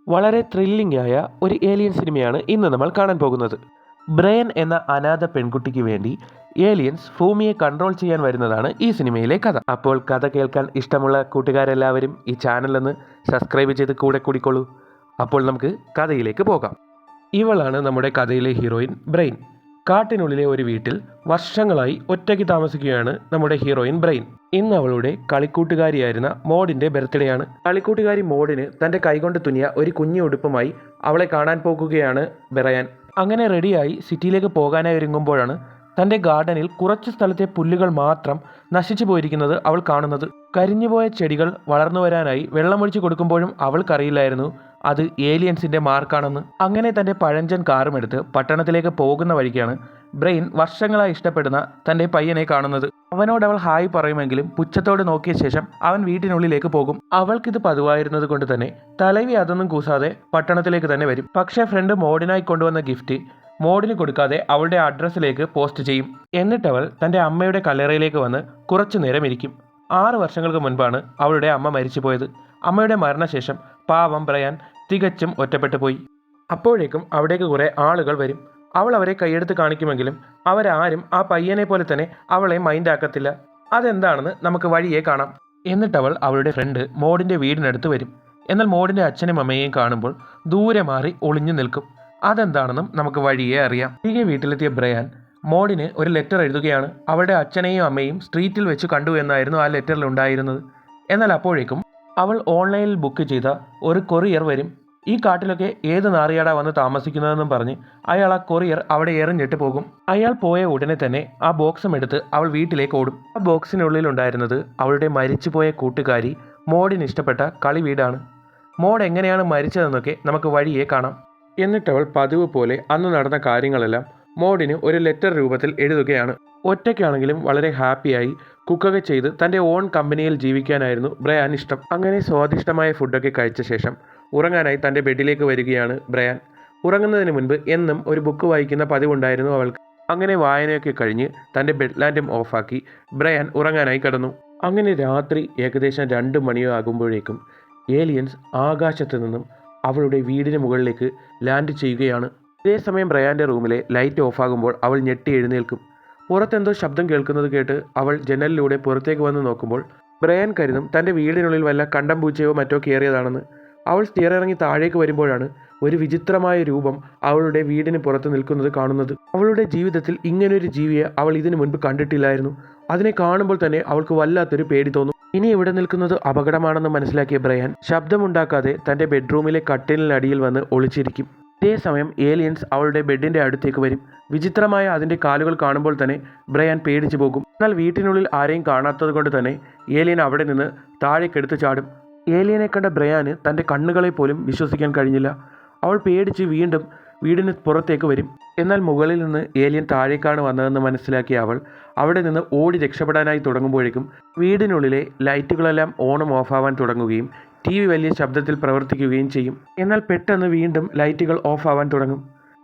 വളരെ ത്രില്ലിംഗ് ആയ ഒരു ഏലിയൻ സിനിമയാണ് ഇന്ന് നമ്മൾ കാണാൻ പോകുന്നത്. ബ്രയൻ എന്ന അനാഥ പെൺകുട്ടിക്ക് വേണ്ടി ഏലിയൻസ് ഭൂമിയെ കൺട്രോൾ ചെയ്യാൻ വരുന്നതാണ് ഈ സിനിമയിലെ കഥ. അപ്പോൾ കഥ കേൾക്കാൻ ഇഷ്ടമുള്ള കൂട്ടുകാരെല്ലാവരും ഈ ചാനലൊന്ന് സബ്സ്ക്രൈബ് ചെയ്ത് കൂടെ കൂടിക്കോളൂ. അപ്പോൾ നമുക്ക് കഥയിലേക്ക് പോകാം. ഇവളാണ് നമ്മുടെ കഥയിലെ ഹീറോയിൻ ബ്രെയിൻ. കാട്ടിനുള്ളിലെ ഒരു വീട്ടിൽ വർഷങ്ങളായി ഒറ്റയ്ക്ക് താമസിക്കുകയാണ് നമ്മുടെ ഹീറോയിൻ ബ്രെയിൻ. ഇന്ന് അവളുടെ കളിക്കൂട്ടുകാരിയായിരുന്ന മോഡിന്റെ ബർത്ത്ഡേ ആണ്. കളിക്കൂട്ടുകാരി മോഡിന് തന്റെ കൈകൊണ്ട് തുന്നിയ ഒരു കുഞ്ഞു ഉടുപ്പുമായി അവളെ കാണാൻ പോകുകയാണ് ബ്രയൻ. അങ്ങനെ റെഡിയായി സിറ്റിയിലേക്ക് പോകാനായി ഒരുങ്ങുമ്പോഴാണ് തന്റെ ഗാർഡനിൽ കുറച്ച് സ്ഥലത്തെ പുല്ലുകൾ മാത്രം നശിച്ചു പോയിരിക്കുന്നത് അവൾ കാണുന്നത്. കരിഞ്ഞുപോയ ചെടികൾ വളർന്നു വരാനായി വെള്ളമൊഴിച്ചു കൊടുക്കുമ്പോഴും അവൾക്കറിയില്ലായിരുന്നു അത് ഏലിയൻസിന്റെ മാർക്കാണെന്ന്. അങ്ങനെ തന്റെ പഴഞ്ചൻ കാറുമെടുത്ത് പട്ടണത്തിലേക്ക് പോകുന്ന വഴിക്കാണ് ബ്രെയിൻ വർഷങ്ങളായി ഇഷ്ടപ്പെടുന്ന തന്റെ പയ്യനെ കാണുന്നത്. അവനോട് അവൾ ഹായ് പറയുമെങ്കിലും പുച്ഛത്തോട് നോക്കിയ ശേഷം അവൻ വീട്ടിനുള്ളിലേക്ക് പോകും. അവൾക്കിത് പതിവായിരുന്നത് കൊണ്ട് തന്നെ തലവി അതൊന്നും കൂസാതെ പട്ടണത്തിലേക്ക് തന്നെ വരും. പക്ഷേ ഫ്രണ്ട് മോഡിനായി കൊണ്ടുവന്ന ഗിഫ്റ്റ് മോഡിന് കൊടുക്കാതെ അവളുടെ അഡ്രസ്സിലേക്ക് പോസ്റ്റ് ചെയ്യും. എന്നിട്ടവൾ തന്റെ അമ്മയുടെ കല്ലറയിലേക്ക് വന്ന് കുറച്ചു നേരം ഇരിക്കും. 6 വർഷങ്ങൾക്ക് മുൻപാണ് അവളുടെ അമ്മ മരിച്ചുപോയത്. അമ്മയുടെ മരണശേഷം പാവം ബ്രയാൻ തികച്ചും ഒറ്റപ്പെട്ടു പോയി. അപ്പോഴേക്കും അവിടേക്ക് കുറെ ആളുകൾ വരും. അവൾ അവരെ കൈയെടുത്ത് കാണിക്കുമെങ്കിലും അവരാരും ആ പയ്യനെ പോലെ തന്നെ അവളെ മൈൻഡ് ആക്കത്തില്ല. അതെന്താണെന്ന് നമുക്ക് വഴിയെ കാണാം. എന്നിട്ടവൾ അവളുടെ ഫ്രണ്ട് മോഡിന്റെ വീടിനടുത്ത് വരും. എന്നാൽ മോഡിന്റെ അച്ഛനും അമ്മയെയും കാണുമ്പോൾ ദൂരെ മാറി ഒളിഞ്ഞു നിൽക്കും. അതെന്താണെന്നും നമുക്ക് വഴിയെ അറിയാം. തിരികെ വീട്ടിലെത്തിയ ബ്രയാൻ മോഡിന് ഒരു ലെറ്റർ എഴുതുകയാണ്. അവളുടെ അച്ഛനെയും അമ്മയും സ്ട്രീറ്റിൽ വെച്ച് കണ്ടു എന്നായിരുന്നു ആ ലെറ്ററിൽ ഉണ്ടായിരുന്നത്. എന്നാൽ അപ്പോഴേക്കും അവൾ ഓൺലൈനിൽ ബുക്ക് ചെയ്ത ഒരു കൊറിയർ വരും. ഈ കാട്ടിലൊക്കെ ഏത് നാറിയാടാ വന്ന് താമസിക്കുന്നതെന്നും പറഞ്ഞ് അയാൾ ആ കൊറിയർ അവിടെ എറിഞ്ഞിട്ട് പോകും. അയാൾ പോയ ഉടനെ തന്നെ ആ ബോക്സും എടുത്ത് അവൾ വീട്ടിലേക്ക് ഓടും. ആ ബോക്സിനുള്ളിൽ ഉണ്ടായിരുന്നത് അവളുടെ മരിച്ചുപോയ കൂട്ടുകാരി മോഡിന് ഇഷ്ടപ്പെട്ട കളി വീടാണ്. മോഡ് എങ്ങനെയാണ് മരിച്ചതെന്നൊക്കെ നമുക്ക് വഴിയെ കാണാം. എന്നിട്ടവൾ പതിവ് പോലെ അന്ന് നടന്ന കാര്യങ്ങളെല്ലാം മോഡിന് ഒരു ലെറ്റർ രൂപത്തിൽ എഴുതുകയാണ്. ഒറ്റയ്ക്കാണെങ്കിലും വളരെ ഹാപ്പിയായി കുക്കൊക്കെ ചെയ്ത് തൻ്റെ ഓൺ കമ്പനിയിൽ ജീവിക്കാനായിരുന്നു ബ്രയാൻ ഇഷ്ടം. അങ്ങനെ സ്വാദിഷ്ടമായ ഫുഡൊക്കെ കഴിച്ച ശേഷം ഉറങ്ങാനായി തൻ്റെ ബെഡിലേക്ക് വരികയാണ് ബ്രയാൻ. ഉറങ്ങുന്നതിന് മുൻപ് എന്നും ഒരു ബുക്ക് വായിക്കുന്ന പതിവുണ്ടായിരുന്നു അവൾക്ക്. അങ്ങനെ വായനയൊക്കെ കഴിഞ്ഞ് തൻ്റെ ബെഡ് ലാൻഡും ഓഫാക്കി ബ്രയാൻ ഉറങ്ങാനായി കിടന്നു. അങ്ങനെ രാത്രി ഏകദേശം 2 മണിയോ ആകുമ്പോഴേക്കും ഏലിയൻസ് ആകാശത്ത് നിന്നും അവളുടെ വീടിന് മുകളിലേക്ക് ലാൻഡ് ചെയ്യുകയാണ്. ഇതേസമയം ബ്രയാൻ്റെ റൂമിലെ ലൈറ്റ് ഓഫാകുമ്പോൾ അവൾ ഞെട്ടി എഴുന്നേൽക്കും. പുറത്തെന്തോ ശബ്ദം കേൾക്കുന്നത് കേട്ട് അവൾ ജനലിലൂടെ പുറത്തേക്ക് വന്ന് നോക്കുമ്പോൾ ബ്രയാൻ കരുതും തൻ്റെ വീടിനുള്ളിൽ വല്ല കണ്ടം പൂച്ചയോ മറ്റോ കയറിയതാണെന്ന്. അവൾ സ്റ്റെയർ ഇറങ്ങി താഴേക്ക് വരുമ്പോഴാണ് ഒരു വിചിത്രമായ രൂപം അവളുടെ വീടിന് പുറത്ത് നിൽക്കുന്നത് കാണുന്നത്. അവളുടെ ജീവിതത്തിൽ ഇങ്ങനൊരു ജീവിയെ അവൾ ഇതിനു മുൻപ് കണ്ടിട്ടില്ലായിരുന്നു. അതിനെ കാണുമ്പോൾ തന്നെ അവൾക്ക് വല്ലാത്തൊരു പേടി തോന്നും. ഇനി ഇവിടെ നിൽക്കുന്നത് അപകടമാണെന്ന് മനസ്സിലാക്കിയ ബ്രയാൻ ശബ്ദമുണ്ടാക്കാതെ തൻ്റെ ബെഡ്റൂമിലെ കട്ടിലിനടിയിൽ വന്ന് ഒളിച്ചിരിക്കും. ഇതേസമയം ഏലിയൻസ് അവളുടെ ബെഡിൻ്റെ അടുത്തേക്ക് വരും. വിചിത്രമായ അതിൻ്റെ കാലുകൾ കാണുമ്പോൾ തന്നെ ബ്രയാൻ പേടിച്ചു പോകും. എന്നാൽ വീട്ടിനുള്ളിൽ ആരെയും കാണാത്തത് കൊണ്ട് തന്നെ ഏലിയൻ അവിടെ നിന്ന് താഴേക്കെടുത്ത് ചാടും. ഏലിയനെ കണ്ട ബ്രയാന് തൻ്റെ കണ്ണുകളെ പോലും വിശ്വസിക്കാൻ കഴിഞ്ഞില്ല. അവൾ പേടിച്ച് വീണ്ടും വീടിന് പുറത്തേക്ക് വരും. എന്നാൽ മുകളിൽ നിന്ന് ഏലിയൻ താഴേക്കാണ് വന്നതെന്ന് മനസ്സിലാക്കിയ അവൾ അവിടെ നിന്ന് ഓടി രക്ഷപ്പെടാനായി തുടങ്ങുമ്പോഴേക്കും വീടിനുള്ളിലെ ലൈറ്റുകളെല്ലാം ഓണും ഓഫാവാൻ തുടങ്ങുകയും TV വലിയ ശബ്ദത്തിൽ പ്രവർത്തിക്കുകയും ചെയ്യും. എന്നാൽ പെട്ടെന്ന് വീണ്ടും ലൈറ്റുകൾ ഓഫാവാൻ തുടങ്ങും.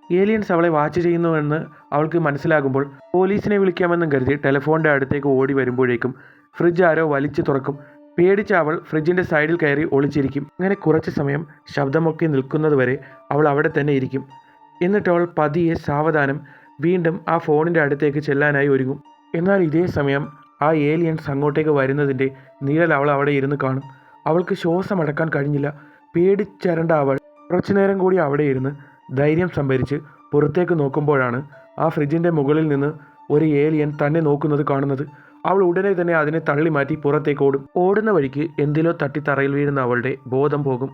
ഏലിയൻസ് അവളെ വാച്ച് ചെയ്യുന്നുവെന്ന് അവൾക്ക് മനസ്സിലാകുമ്പോൾ പോലീസിനെ വിളിക്കാമെന്നും കരുതി ടെലിഫോണിൻ്റെ അടുത്തേക്ക് ഓടി വരുമ്പോഴേക്കും ഫ്രിഡ്ജ് ആരോ വലിച്ചു തുറക്കും. പേടിച്ച അവൾ ഫ്രിഡ്ജിൻ്റെ സൈഡിൽ കയറി ഒളിച്ചിരിക്കും. അങ്ങനെ കുറച്ച് സമയം ശബ്ദമൊക്കെ നിൽക്കുന്നതുവരെ അവൾ അവിടെ തന്നെ ഇരിക്കും. എന്നിട്ട് അവൾ പതിയെ സാവധാനം വീണ്ടും ആ ഫോണിൻ്റെ അടുത്തേക്ക് ചെല്ലാനായി ഒരുങ്ങും. എന്നാൽ ഇതേ സമയം ആ ഏലിയൻസ് അങ്ങോട്ടേക്ക് വരുന്നതിൻ്റെ നിഴൽ അവൾ അവിടെ ഇരുന്ന് കാണും. അവൾക്ക് ശ്വാസം അടക്കാൻ കഴിഞ്ഞില്ല. പേടിച്ചരണ്ട അവൾ കുറച്ചുനേരം കൂടി അവിടെ ഇരുന്ന് ധൈര്യം സംഭരിച്ച് പുറത്തേക്ക് നോക്കുമ്പോഴാണ് ആ ഫ്രിഡ്ജിൻ്റെ മുകളിൽ നിന്ന് ഒരു ഏലിയൻ തന്നെ നോക്കുന്നത് കാണുന്നത്. അവൾ ഉടനെ തന്നെ അതിനെ തള്ളി മാറ്റി പുറത്തേക്ക് ഓടും. ഓടുന്ന വഴിക്ക് എന്തിലോ തട്ടി തറയിൽ വീഴുന്ന അവളുടെ ബോധം പോകും.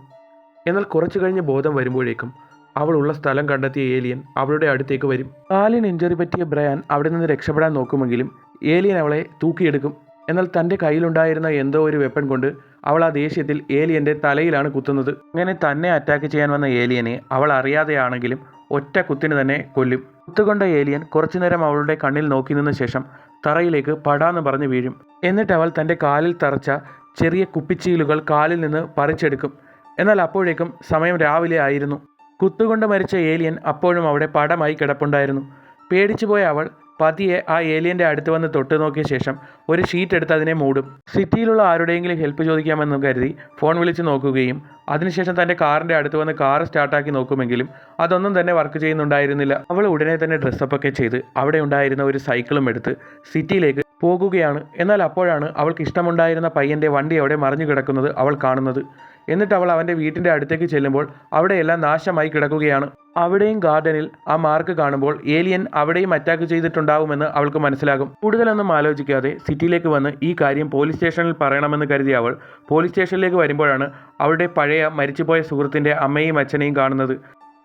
എന്നാൽ കുറച്ചു കഴിഞ്ഞ് ബോധം വരുമ്പോഴേക്കും അവളുള്ള സ്ഥലം കണ്ടെത്തിയ ഏലിയൻ അവളുടെ അടുത്തേക്ക് വരും. കാലിന് ഇഞ്ചറി പറ്റിയ ബ്രയാൻ അവിടെ നിന്ന് രക്ഷപ്പെടാൻ നോക്കുമെങ്കിലും ഏലിയൻ അവളെ തൂക്കിയെടുക്കും. എന്നാൽ തൻ്റെ കയ്യിലുണ്ടായിരുന്ന എന്തോ ഒരു വെപ്പൺ കൊണ്ട് അവൾ ആ ദേഷ്യത്തിൽ ഏലിയൻ്റെ തലയിലാണ് കുത്തുന്നത്. അങ്ങനെ തന്നെ അറ്റാക്ക് ചെയ്യാൻ വന്ന ഏലിയനെ അവൾ അറിയാതെയാണെങ്കിലും ഒറ്റ കുത്തിന് തന്നെ കൊല്ലും. കുത്തുകൊണ്ട ഏലിയൻ കുറച്ചുനേരം അവളുടെ കണ്ണിൽ നോക്കി നിന്ന ശേഷം തറയിലേക്ക് പടാന്ന് പറഞ്ഞ് വീഴും. എന്നിട്ട് അവൾ തൻ്റെ കാലിൽ തറച്ച ചെറിയ കുപ്പിച്ചീലുകൾ കാലിൽ നിന്ന് പറിച്ചെടുക്കും. എന്നാൽ അപ്പോഴേക്കും സമയം രാവിലെ ആയിരുന്നു. കുത്തുകൊണ്ട് മരിച്ച ഏലിയൻ അപ്പോഴും അവിടെ പടമായി കിടപ്പുണ്ടായിരുന്നു. പേടിച്ചുപോയ അവൾ പതിയെ ആ ഏലിയൻ്റെ അടുത്ത് വന്ന് തൊട്ട് നോക്കിയ ശേഷം ഒരു ഷീറ്റ് എടുത്ത് അതിനെ മൂടും. സിറ്റിയിലുള്ള ആരുടെയെങ്കിലും ഹെൽപ്പ് ചോദിക്കാമെന്ന് കരുതി ഫോൺ വിളിച്ച് നോക്കുകയും അതിനുശേഷം തൻ്റെ കാറിൻ്റെ അടുത്ത് വന്ന് കാർ സ്റ്റാർട്ടാക്കി നോക്കുമെങ്കിലും അതൊന്നും തന്നെ വർക്ക് ചെയ്യുന്നുണ്ടായിരുന്നില്ല. അവൾ ഉടനെ തന്നെ ഡ്രസ്സപ്പൊക്കെ ചെയ്ത് അവിടെ ഉണ്ടായിരുന്ന ഒരു സൈക്കിളും എടുത്ത് സിറ്റിയിലേക്ക് പോകുകയാണ്. എന്നാൽ അപ്പോഴാണ് അവൾക്ക് ഇഷ്ടമുണ്ടായിരുന്ന പയ്യൻ്റെ വണ്ടി അവിടെ മറിഞ്ഞു കിടക്കുന്നത് അവൾ കാണുന്നത്. എന്നിട്ട് അവൾ അവൻ്റെ വീട്ടിൻ്റെ അടുത്തേക്ക് ചെല്ലുമ്പോൾ അവിടെയെല്ലാം നാശമായി കിടക്കുകയാണ്. അവിടെയും ഗാർഡനിൽ ആ മാർക്ക് കാണുമ്പോൾ ഏലിയൻ അവിടെയും അറ്റാക്ക് ചെയ്തിട്ടുണ്ടാവുമെന്ന് അവൾക്ക് മനസ്സിലാകും. കൂടുതലൊന്നും ആലോചിക്കാതെ സിറ്റിയിലേക്ക് വന്ന് ഈ കാര്യം പോലീസ് സ്റ്റേഷനിൽ പറയണമെന്ന് കരുതി അവൾ പോലീസ് സ്റ്റേഷനിലേക്ക് വരുമ്പോഴാണ് അവളുടെ പഴയ മരിച്ചുപോയ സുഹൃത്തിൻ്റെ അമ്മയും അച്ഛനെയും കാണുന്നത്.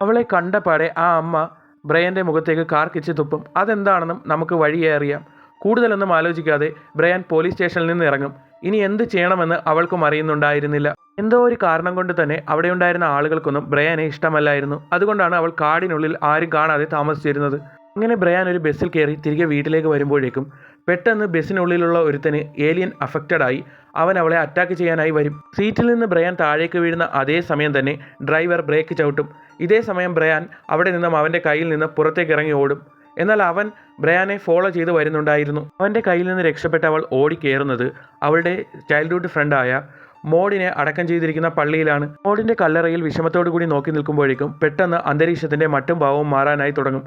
അവളെ കണ്ടപാടെ ആ അമ്മ ബ്രയൻ്റെ മുഖത്തേക്ക് കാർ കിച്ച് തുപ്പും. അതെന്താണെന്നും നമുക്ക് വഴിയേ അറിയാം. കൂടുതലൊന്നും ആലോചിക്കാതെ ബ്രയാൻ പോലീസ് സ്റ്റേഷനിൽ നിന്ന് ഇറങ്ങും. ഇനി എന്ത് ചെയ്യണമെന്ന് അവൾക്കും അറിയുന്നുണ്ടായിരുന്നില്ല. എന്തോ ഒരു കാരണം കൊണ്ട് തന്നെ അവിടെ ഉണ്ടായിരുന്ന ആളുകൾക്കൊന്നും ബ്രയാനെ ഇഷ്ടമല്ലായിരുന്നു. അതുകൊണ്ടാണ് അവൾ കാടിനുള്ളിൽ ആരും കാണാതെ താമസിച്ചിരുന്നത്. അങ്ങനെ ബ്രയാൻ ഒരു ബസ്സിൽ കയറി തിരികെ വീട്ടിലേക്ക് വരുമ്പോഴേക്കും പെട്ടെന്ന് ബസ്സിനുള്ളിലുള്ള ഒരുത്തന് ഏലിയൻ അഫക്റ്റഡായി അവൻ അവളെ അറ്റാക്ക് ചെയ്യാനായി വരും. സീറ്റിൽ നിന്ന് ബ്രയാൻ താഴേക്ക് വീഴുന്ന അതേ സമയം തന്നെ ഡ്രൈവർ ബ്രേക്ക് ചവിട്ടും. ഇതേ സമയം ബ്രയാൻ അവിടെ നിന്നും അവൻ്റെ കയ്യിൽ നിന്ന് പുറത്തേക്ക് ഇറങ്ങി ഓടും. എന്നാൽ അവൻ ബ്രയാനെ ഫോളോ ചെയ്ത് വരുന്നുണ്ടായിരുന്നു. അവൻ്റെ കയ്യിൽ നിന്ന് രക്ഷപ്പെട്ട് അവൾ ഓടിക്കയറുന്നത് അവളുടെ ചൈൽഡ്ഹുഡ് ഫ്രണ്ടായ മോഡിനെ അടക്കം ചെയ്തിരിക്കുന്ന പള്ളിയിലാണ്. മോഡിൻ്റെ കല്ലറയിൽ വിഷമത്തോടു കൂടി നോക്കി നിൽക്കുമ്പോഴേക്കും പെട്ടെന്ന് അന്തരീക്ഷത്തിൻ്റെ മട്ടും ഭാവവും മാറാനായി തുടങ്ങും.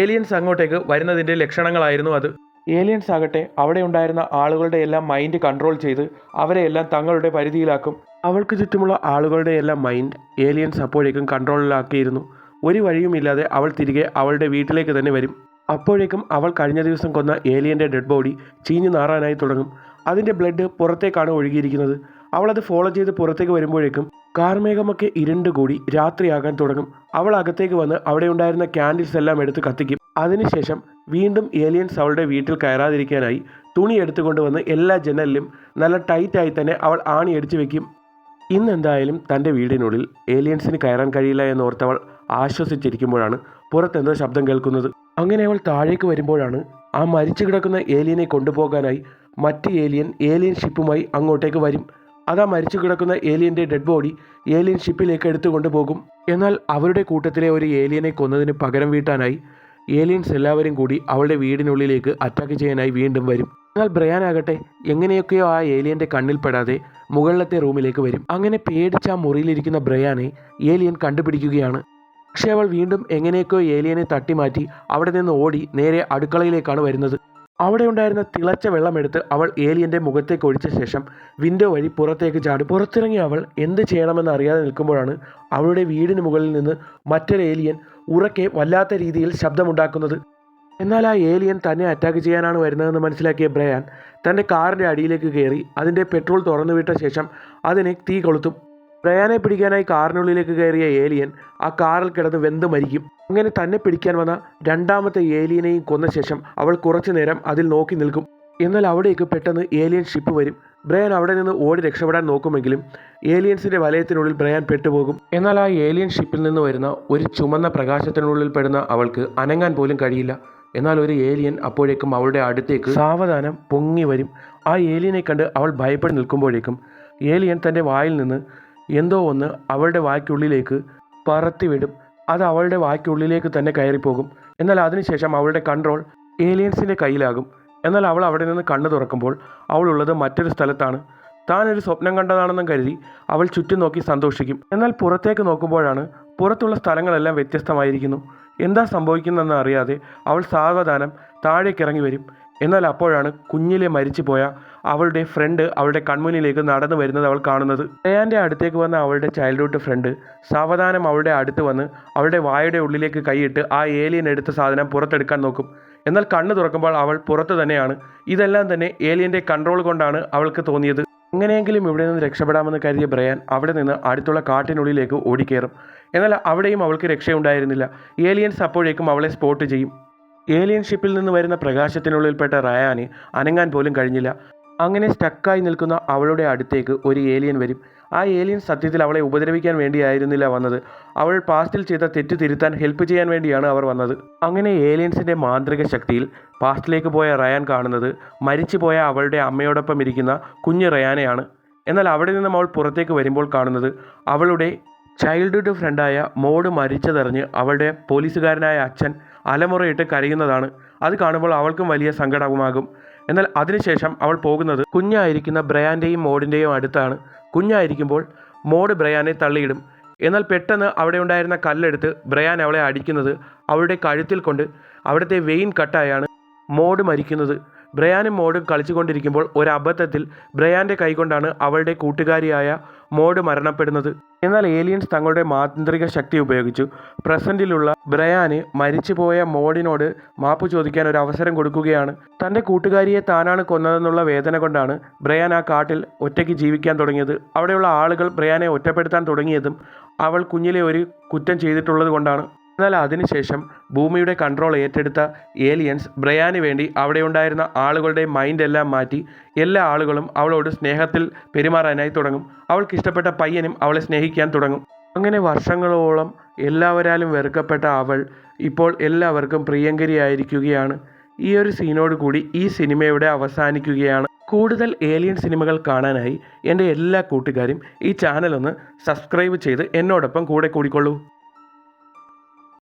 ഏലിയൻസ് അങ്ങോട്ടേക്ക് വരുന്നതിൻ്റെ ലക്ഷണങ്ങളായിരുന്നു അത്. ഏലിയൻസ് ആകട്ടെ അവിടെ ഉണ്ടായിരുന്ന ആളുകളുടെ എല്ലാം മൈൻഡ് കൺട്രോൾ ചെയ്ത് അവരെയെല്ലാം തങ്ങളുടെ പരിധിയിലാക്കും. അവൾക്ക് ചുറ്റുമുള്ള ആളുകളുടെ എല്ലാം മൈൻഡ് ഏലിയൻസ് അപ്പോഴേക്കും കൺട്രോളിലാക്കിയിരുന്നു. ഒരു വഴിയുമില്ലാതെ അവൾ തിരികെ അവളുടെ വീട്ടിലേക്ക് തന്നെ വരും. അപ്പോഴേക്കും അവൾ കഴിഞ്ഞ ദിവസം കൊന്ന ഏലിയൻ്റെ ഡെഡ് ബോഡി ചീഞ്ഞു നാറാനായി തുടങ്ങും. അതിൻ്റെ ബ്ലഡ് പുറത്തേക്കാണ് ഒഴുകിയിരിക്കുന്നത്. അവളത് ഫോളോ ചെയ്ത് പുറത്തേക്ക് വരുമ്പോഴേക്കും കാർമേഘമൊക്കെ ഇരുണ്ടുകൂടി രാത്രിയാകാൻ തുടങ്ങും. അവൾ അകത്തേക്ക് വന്ന് അവിടെ ഉണ്ടായിരുന്ന ക്യാൻഡിൽസ് എല്ലാം എടുത്ത് കത്തിക്കും. അതിനുശേഷം വീണ്ടും ഏലിയൻസ് അവളുടെ വീട്ടിൽ കയറാതിരിക്കാനായി തുണി എടുത്തുകൊണ്ടുവന്ന് എല്ലാ ജനലിലും നല്ല ടൈറ്റായി തന്നെ അവൾ ആണിയടിച്ച് വെക്കും. ഇന്നെന്തായാലും തൻ്റെ വീടിനുള്ളിൽ ഏലിയൻസിന് കയറാൻ കഴിയില്ല എന്നോർത്തവൾ ആശ്വസിച്ചിരിക്കുമ്പോഴാണ് പുറത്തെന്തോ ശബ്ദം കേൾക്കുന്നത്. അങ്ങനെ അവൾ താഴേക്ക് വരുമ്പോഴാണ് ആ മരിച്ചു കിടക്കുന്ന ഏലിയനെ കൊണ്ടുപോകാനായി മറ്റ് ഏലിയൻ ഷിപ്പുമായി അങ്ങോട്ടേക്ക് വരും. അതാ മരിച്ചു കിടക്കുന്ന ഏലിയൻ്റെ ഡെഡ് ബോഡി ഏലിയൻ ഷിപ്പിലേക്ക് എടുത്തുകൊണ്ട് പോകും. എന്നാൽ അവരുടെ കൂട്ടത്തിലെ ഒരു ഏലിയനെ കൊന്നതിന് പകരം വീട്ടാനായി ഏലിയൻസ് എല്ലാവരും കൂടി അവളുടെ വീടിനുള്ളിലേക്ക് അറ്റാക്ക് ചെയ്യാനായി വീണ്ടും വരും. എന്നാൽ ബ്രയാൻ ആകട്ടെ എങ്ങനെയൊക്കെയോ ആ ഏലിയൻ്റെ കണ്ണിൽപ്പെടാതെ മുകളിലത്തെ റൂമിലേക്ക് വരും. അങ്ങനെ പേടിച്ച ആ മുറിയിലിരിക്കുന്ന ബ്രയാനെ ഏലിയൻ കണ്ടുപിടിക്കുകയാണ്. പക്ഷേ അവൾ വീണ്ടും എങ്ങനെയൊക്കെയോ ഏലിയനെ തട്ടിമാറ്റി അവിടെ നിന്ന് ഓടി നേരെ അടുക്കളയിലേക്കാണ് വരുന്നത്. അവിടെ ഉണ്ടായിരുന്ന തിളച്ച വെള്ളമെടുത്ത് അവൾ ഏലിയൻ്റെ മുഖത്തേക്ക് ഒഴിച്ച ശേഷം വിൻഡോ വഴി പുറത്തേക്ക് ചാടും. പുറത്തിറങ്ങി അവൾ എന്ത് ചെയ്യണമെന്ന് അറിയാതെ നിൽക്കുമ്പോഴാണ് അവളുടെ വീടിന് മുകളിൽ നിന്ന് മറ്റൊരു ഏലിയൻ ഉറക്കെ വല്ലാത്ത രീതിയിൽ ശബ്ദമുണ്ടാക്കുന്നത്. എന്നാൽ ആ ഏലിയൻ തന്നെ അറ്റാക്ക് ചെയ്യാനാണ് വരുന്നതെന്ന് മനസ്സിലാക്കിയ ബ്രയാൻ തൻ്റെ കാറിൻ്റെ അടിയിലേക്ക് കയറി അതിൻ്റെ പെട്രോൾ തുറന്നു വിട്ട ശേഷം അതിനെ തീ കൊളുത്തും. ബ്രയാനെ പിടിക്കാനായി കാറിനുള്ളിലേക്ക് കയറിയ ഏലിയൻ ആ കാറിൽ കിടന്ന് വെന്ത് മരിക്കും. അങ്ങനെ തന്നെ പിടിക്കാൻ വന്ന രണ്ടാമത്തെ ഏലിയനെയും കൊന്ന ശേഷം അവൾ കുറച്ചു നേരം അതിൽ നോക്കി നിൽക്കും. എന്നാൽ അവിടേക്ക് പെട്ടെന്ന് ഏലിയൻ ഷിപ്പ് വരും. ബ്രയാൻ അവിടെ നിന്ന് ഓടി രക്ഷപ്പെടാൻ നോക്കുമെങ്കിലും ഏലിയൻസിൻ്റെ വലയത്തിനുള്ളിൽ ബ്രയാൻ പെട്ടുപോകും. എന്നാൽ ആ ഏലിയൻ ഷിപ്പിൽ നിന്ന് വരുന്ന ഒരു ചുമന്ന പ്രകാശത്തിനുള്ളിൽ പെടുന്ന അവൾക്ക് അനങ്ങാൻ പോലും കഴിയില്ല. എന്നാൽ ഒരു ഏലിയൻ അപ്പോഴേക്കും അവളുടെ അടുത്തേക്ക് സാവധാനം പൊങ്ങി വരും. ആ ഏലിയനെ കണ്ട് അവൾ ഭയപ്പെട്ട് നിൽക്കുമ്പോഴേക്കും ഏലിയൻ തൻ്റെ വായിൽ നിന്ന് എന്തോ ഒന്ന് അവളുടെ വായ്ക്കുള്ളിലേക്ക് പറത്തിവിടും. അത് അവളുടെ വായ്ക്കുള്ളിലേക്ക് തന്നെ കയറിപ്പോകും. എന്നാൽ അതിനുശേഷം അവളുടെ കൺട്രോൾ ഏലിയൻസിൻ്റെ കയ്യിലാകും. എന്നാൽ അവൾ അവിടെ നിന്ന് കണ്ണു തുറക്കുമ്പോൾ അവളുള്ളത് മറ്റൊരു സ്ഥലത്താണ്. താൻ ഒരു സ്വപ്നം കണ്ടതാണെന്നും കരുതി അവൾ ചുറ്റും നോക്കി സന്തോഷിക്കും. എന്നാൽ പുറത്തേക്ക് നോക്കുമ്പോഴാണ് പുറത്തുള്ള സ്ഥലങ്ങളെല്ലാം വ്യത്യസ്തമായിരിക്കുന്നു. എന്താ സംഭവിക്കുന്നതെന്ന് അറിയാതെ അവൾ സാവധാനം താഴേക്കിറങ്ങി വരും. എന്നാൽ അപ്പോഴാണ് കുഞ്ഞിലെ മരിച്ചു പോയ അവളുടെ ഫ്രണ്ട് അവളുടെ കൺമുന്നിലേക്ക് നടന്നു വരുന്നത് അവൾ കാണുന്നത്. ബ്രയാൻ്റെ അടുത്തേക്ക് വന്ന അവളുടെ ചൈൽഡ്ഹുഡ് ഫ്രണ്ട് സാവധാനം അവളുടെ അടുത്ത് വന്ന് അവളുടെ വായുടെ ഉള്ളിലേക്ക് കൈയിട്ട് ആ ഏലിയൻ എടുത്ത സാധനം പുറത്തെടുക്കാൻ നോക്കും. എന്നാൽ കണ്ണ് തുറക്കുമ്പോൾ അവൾ പുറത്ത് തന്നെയാണ്. ഇതെല്ലാം തന്നെ ഏലിയൻ്റെ കൺട്രോൾ കൊണ്ടാണ് അവൾക്ക് തോന്നിയത്. എങ്ങനെയെങ്കിലും ഇവിടെ നിന്ന് രക്ഷപ്പെടാമെന്ന് കരുതിയ ബ്രയാൻ അവിടെ നിന്ന് അടുത്തുള്ള കാട്ടിനുള്ളിലേക്ക് ഓടിക്കയറും. എന്നാൽ അവിടെയും അവൾക്ക് രക്ഷയുണ്ടായിരുന്നില്ല. ഏലിയൻസ് അപ്പോഴേക്കും അവളെ സ്പോട്ട് ചെയ്യും. ഏലിയൻ ഷിപ്പിൽ നിന്ന് വരുന്ന പ്രകാശത്തിനുള്ളിൽപ്പെട്ട റയാന് അനങ്ങാൻ പോലും കഴിഞ്ഞില്ല. അങ്ങനെ സ്റ്റക്കായി നിൽക്കുന്ന അവളുടെ അടുത്തേക്ക് ഒരു ഏലിയൻ വരും. ആ ഏലിയൻ സത്യത്തിൽ അവളെ ഉപദ്രവിക്കാൻ വേണ്ടിയായിരുന്നില്ല വന്നത്. അവൾ പാസ്റ്റിൽ ചെയ്ത തെറ്റ് തിരുത്താൻ ഹെൽപ്പ് ചെയ്യാൻ വേണ്ടിയാണ് അവർ വന്നത്. അങ്ങനെ ഏലിയൻസിൻ്റെ മാന്ത്രിക ശക്തിയിൽ പാസ്റ്റിലേക്ക് പോയ റയാൻ കാണുന്നത് മരിച്ചുപോയ അവളുടെ അമ്മയോടൊപ്പം ഇരിക്കുന്ന കുഞ്ഞ് റയാനെയാണ്. എന്നാൽ അവിടെ നിന്നും അവൾ പുറത്തേക്ക് വരുമ്പോൾ കാണുന്നത് അവളുടെ ചൈൽഡ്ഹുഡ് ഫ്രണ്ടായ മോഡ് മരിച്ചതറിഞ്ഞ് അവളുടെ പോലീസുകാരനായ അച്ഛൻ അലമുറയിട്ട് കരയുന്നതാണ്. അത് കാണുമ്പോൾ അവൾക്കും വലിയ സങ്കടവുമാകും. എന്നാൽ അതിനുശേഷം അവൾ പോകുന്നത് കുഞ്ഞായിരിക്കുന്ന ബ്രയാൻ്റെയും മോഡിൻ്റെയും അടുത്താണ്. കുഞ്ഞായിരിക്കുമ്പോൾ മോഡ് ബ്രയാനെ തള്ളിയിടും. എന്നാൽ പെട്ടെന്ന് അവിടെ ഉണ്ടായിരുന്ന കല്ലെടുത്ത് ബ്രയാൻ അവളെ അടിക്കുന്നത് അവളുടെ കഴുത്തിൽ കൊണ്ട് അവിടുത്തെ വെയിൻ കട്ടായാണ് മോഡ് മരിക്കുന്നത്. ബ്രയാനും മോഡും കളിച്ചുകൊണ്ടിരിക്കുമ്പോൾ ഒരു അബദ്ധത്തിൽ ബ്രയാൻ്റെ കൈകൊണ്ടാണ് അവളുടെ കൂട്ടുകാരിയായ മോഡ് മരണപ്പെടുന്നത്. എന്നാൽ ഏലിയൻസ് തങ്ങളുടെ മാന്ത്രിക ശക്തി ഉപയോഗിച്ചു പ്രസൻറ്റിലുള്ള ബ്രയാന് മരിച്ചുപോയ മോഡിനോട് മാപ്പ് ചോദിക്കാൻ ഒരു അവസരം കൊടുക്കുകയാണ്. തൻ്റെ കൂട്ടുകാരിയെ താനാണ് കൊന്നതെന്നുള്ള വേദന കൊണ്ടാണ് ബ്രയാൻ ആ കാട്ടിൽ ഒറ്റയ്ക്ക് ജീവിക്കാൻ തുടങ്ങിയത്. അവിടെയുള്ള ആളുകൾ ബ്രയാനെ ഒറ്റപ്പെടുത്താൻ തുടങ്ങിയതും അവൾ കുഞ്ഞിലെ ഒരു കുറ്റം ചെയ്തിട്ടുള്ളത് കൊണ്ടാണ്. എന്നാൽ അതിനുശേഷം ഭൂമിയുടെ കൺട്രോൾ ഏറ്റെടുത്ത ഏലിയൻസ് ബ്രയാന് വേണ്ടി അവിടെയുണ്ടായിരുന്ന ആളുകളുടെ മൈൻഡ് എല്ലാം മാറ്റി എല്ലാ ആളുകളും അവളോട് സ്നേഹത്തിൽ പെരുമാറാനായി തുടങ്ങും. അവൾക്ക് ഇഷ്ടപ്പെട്ട പയ്യനും അവളെ സ്നേഹിക്കാൻ തുടങ്ങും. അങ്ങനെ വർഷങ്ങളോളം എല്ലാവരാലും വെറുക്കപ്പെട്ട അവൾ ഇപ്പോൾ എല്ലാവർക്കും പ്രിയങ്കരിയായിരിക്കുകയാണ്. ഈ ഒരു സീനോട് കൂടി ഈ സിനിമയുടെ അവസാനിക്കുകയാണ്. കൂടുതൽ ഏലിയൻ സിനിമകൾ കാണാനായി എൻ്റെ എല്ലാ കൂട്ടുകാരും ഈ ചാനൽ ഒന്ന് സബ്സ്ക്രൈബ് ചെയ്ത് എന്നോടൊപ്പം കൂടെ കൂടിക്കൊള്ളൂ.